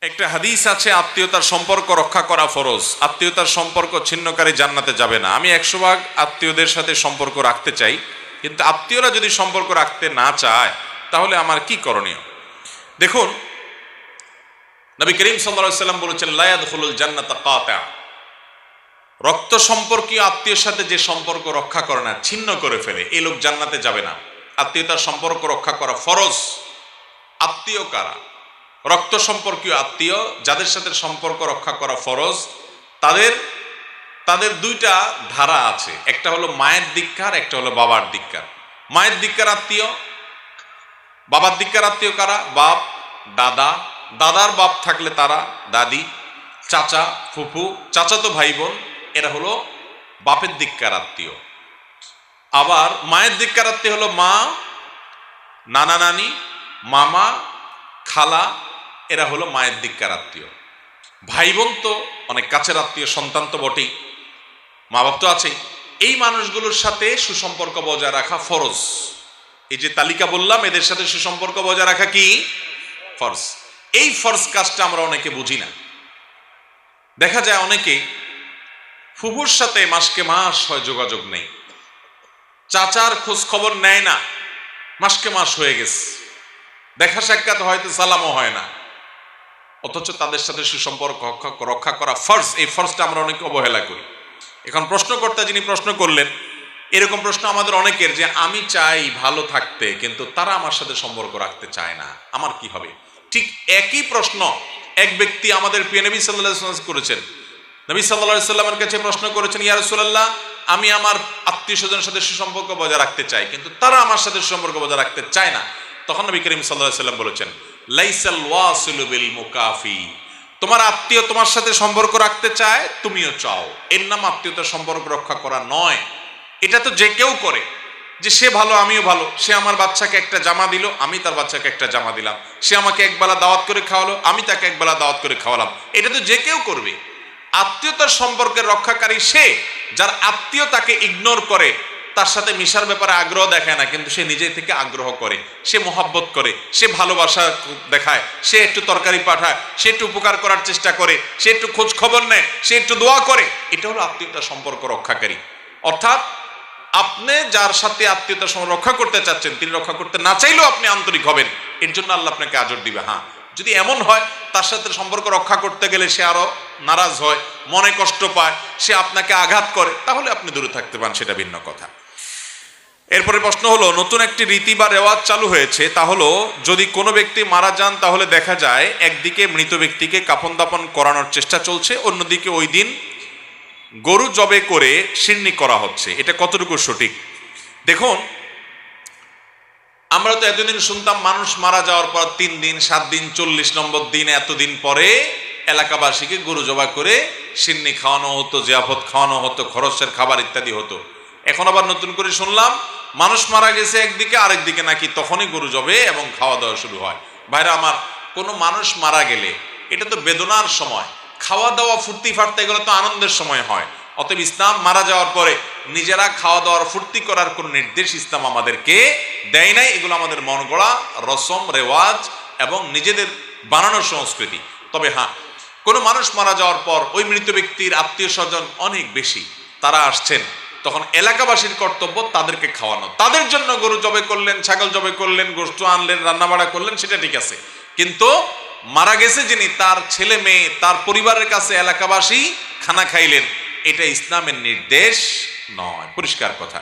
একটা হাদিস আছে, আত্মীয়তার সম্পর্ক রক্ষা করা ফরজ, আত্মীয়তার সম্পর্ক ছিন্নকারী জান্নাতে যাবে না। আমি 100 ভাগ আত্মীয়দের সাথে সম্পর্ক রাখতে চাই, কিন্তু আত্মীয়রা যদি সম্পর্ক রাখতে না চায় তাহলে আমার কি করণীয়? দেখুন, নবী করিম সাল্লাল্লাহু আলাইহি ওয়াসাল্লাম বলেছেন, লা ইয়াদখুলুল জান্নাতা কাতা। রক্ত সম্পর্কীয় আত্মীয়ের সাথে যে সম্পর্ক রক্ষা করে না, ছিন্ন করে ফেলে, এই লোক জান্নাতে যাবে না। আত্মীয়তার সম্পর্ক রক্ষা করা ফরজ। আত্মীয় কারা? রক্ত সম্পর্কীয় আত্মীয়, যাদের সাথে সম্পর্ক রক্ষা করা ফরজ, তাদের দুইটা ধারা আছে। একটা হলো মায়ের দিককার, একটা হলো বাবার দিককার। মায়ের দিককার আত্মীয়, বাবার দিককার আত্মীয় কারা? বাপ, দাদা, দাদার বাপ থাকলে তারা, দাদি, চাচা, ফুফু, চাচাতো ভাই বোন, এরা হলো বাপের দিককার আত্মীয়। আবার মায়ের দিককার আত্মীয় হলো মা, নানা নানি, মামা, খালা, এরা হলো মায়ের দিককার আত্মীয়। ভাই বোন তো অনেক কাছের আত্মীয়, সন্তান তো বটেই, মা বাপ তো আছেই। এই মানুষগুলোর সাথে সুসম্পর্ক বজায় রাখা ফরজ। এই যে তালিকা বললাম, এদের সাথে সুসম্পর্ক বজায় রাখা কি ফরজ। এই ফরজ কাজটা আমরা অনেকে বুঝি না। দেখা যায় অনেকে ফুফুর সাথে মাসকে মাস হয় যোগাযোগ নেই, চাচার খোঁজ খবর নেয় না, মাসকে মাস হয়ে গেছে, দেখা সাক্ষাৎ হয়তো সালামও হয় না, অথচ তাদের সাথে সুসম্পর্ক রক্ষা করা ফরজ। এই ফরজটা আমরা অনেকে অবহেলা করি। এখন প্রশ্নকর্তা যিনি প্রশ্ন করলেন, এরকম প্রশ্ন আমাদের অনেকের, যে আমি চাই ভালো থাকতে, কিন্তু তারা আমার সাথে সম্পর্ক রাখতে চায় না, আমার কি হবে? ঠিক একই প্রশ্ন এক ব্যক্তি আমাদের প্রিয় নবী সাল্লাল্লাহু আলাইহি ওয়াসাল্লাম করেছেন। নবী সাল্লাল্লাহু আলাইহি ওয়াসাল্লামের কাছে প্রশ্ন করেছেন, ইয়া রাসূলুল্লাহ, আমি আমার আত্মীয় স্বজনের সাথে সুসম্পর্ক বজায় রাখতে চাই, কিন্তু তারা আমার সাথে সুসম্পর্ক বজায় রাখতে চায় না। তখন নবী করিম সাল্লাল্লাহু আলাইহি ওয়াসাল্লাম বলেছেন, লাইসাল ওয়াসিলু বিল মুকাফি। তোমার আত্মীয় তোমার সাথে সম্পর্ক রাখতে চায়, তুমিও চাও, এর নাম আত্মীয়তার সম্পর্ক রক্ষা করা নয়। এটা তো যে কেউ করে, যে সে ভালো আমিও ভালো, সে আমার বাচ্চাকে একটা জামা দিল, আমি তার বাচ্চাকে একটা জামা দিলাম, সে আমাকে একবেলা দাওয়াত করে খাওয়ালো, আমি তাকে একবেলা দাওয়াত করে খাওয়ালাম, এটা তো যে কেউ করবে। আত্মীয়তার সম্পর্কের রক্ষাকারী সে, যার আত্মীয় তাকে ইগনোর করে, তার সাথে মিশার ব্যাপারে আগ্রহ দেখায় না, কিন্তু সে নিজে থেকে আগ্রহ করে, সে মোহাব্বত করে, সে ভালোবাসা দেখায়, সে একটু তরকারি পাঠায়, সে একটু উপকার করার চেষ্টা করে, সে একটু খোঁজ খবর নেয়, সে একটু দোয়া করে, এটা হলো আত্মীয়তার সম্পর্ক রক্ষাকারী। অর্থাৎ আপনি যার সাথে আত্মীয়তার সম্পর্ক রক্ষা করতে চাচ্ছেন, তিনি রক্ষা করতে না চাইলেও আপনি আন্তরিক হবেন, এর জন্য আল্লাহ আপনাকে আজর দিবে। হ্যাঁ, যদি এমন হয় তার সাথে সম্পর্ক রক্ষা করতে গেলে সে আরো নারাজ হয়, মনে কষ্ট পায়, সে আপনাকে আঘাত করে, তাহলে আপনি দূরে থাকতে পারেন, সেটা ভিন্ন কথা। এরপরে প্রশ্ন হলো, নতুন একটি রীতি বা রেওয়াজ চালু হয়েছে, তা হলো যদি কোনো ব্যক্তি মারা যান তাহলে দেখা যায় একদিকে মৃত ব্যক্তিকে কাফন দাফন করানোর চেষ্টা চলছে, অন্যদিকে ওই দিন গরু জবে করে শিরনি করা হচ্ছে। এটা কতটুকু সঠিক? দেখুন, আমরা তো এতদিন শুনতাম মানুষ মারা যাওয়ার পর 3 দিন, 7 দিন, 40 নম্বর দিন, এতদিন পরে এলাকাবাসীকে গরু জবা করে শিরনি খাওয়ানো হতো, জিয়াফত খাওয়ানো হতো, খরচের খাবার ইত্যাদি হতো। এখন আবার নতুন করে শুনলাম মানুষ মারা গেছে একদিকে, আরেকদিকে নাকি তখনই গরু জবে এবং খাওয়া দাওয়া শুরু হয়। ভাইরা আমার, কোনো মানুষ মারা গেলে এটা তো বেদনার সময়, খাওয়া দাওয়া ফুর্তি ফার্তা এগুলো তো আনন্দের সময় হয়। অতএব ইসলাম মারা যাওয়ার পরে নিজেরা খাওয়া দাওয়ার ফুর্তি করার কোনো নির্দেশ ইসলাম আমাদেরকে দেয় নাই। এগুলো আমাদের মন গড়া রসম রেওয়াজ এবং নিজেদের বানানোর সংস্কৃতি। তবে হ্যাঁ, কোনো মানুষ মারা যাওয়ার পর ওই মৃত ব্যক্তির আত্মীয় স্বজন অনেক বেশি, তারা আসছেন, তখন এলাকাবাসীর কর্তব্য তাদেরকে খাওয়ানো। তাদের জন্য গরু জবে করলেন, ছাগল জবে করলেন, গোশত আনলেন, রান্নাবাড়া করলেন, সেটা ঠিক আছে, কিন্তু মারা গেছে যিনি, তার ছেলে মেয়ে, তার পরিবারের কাছে এলাকাবাসী খানা খাইলেন, এটা ইসলামের নির্দেশ নয়। পরিষ্কার কথা।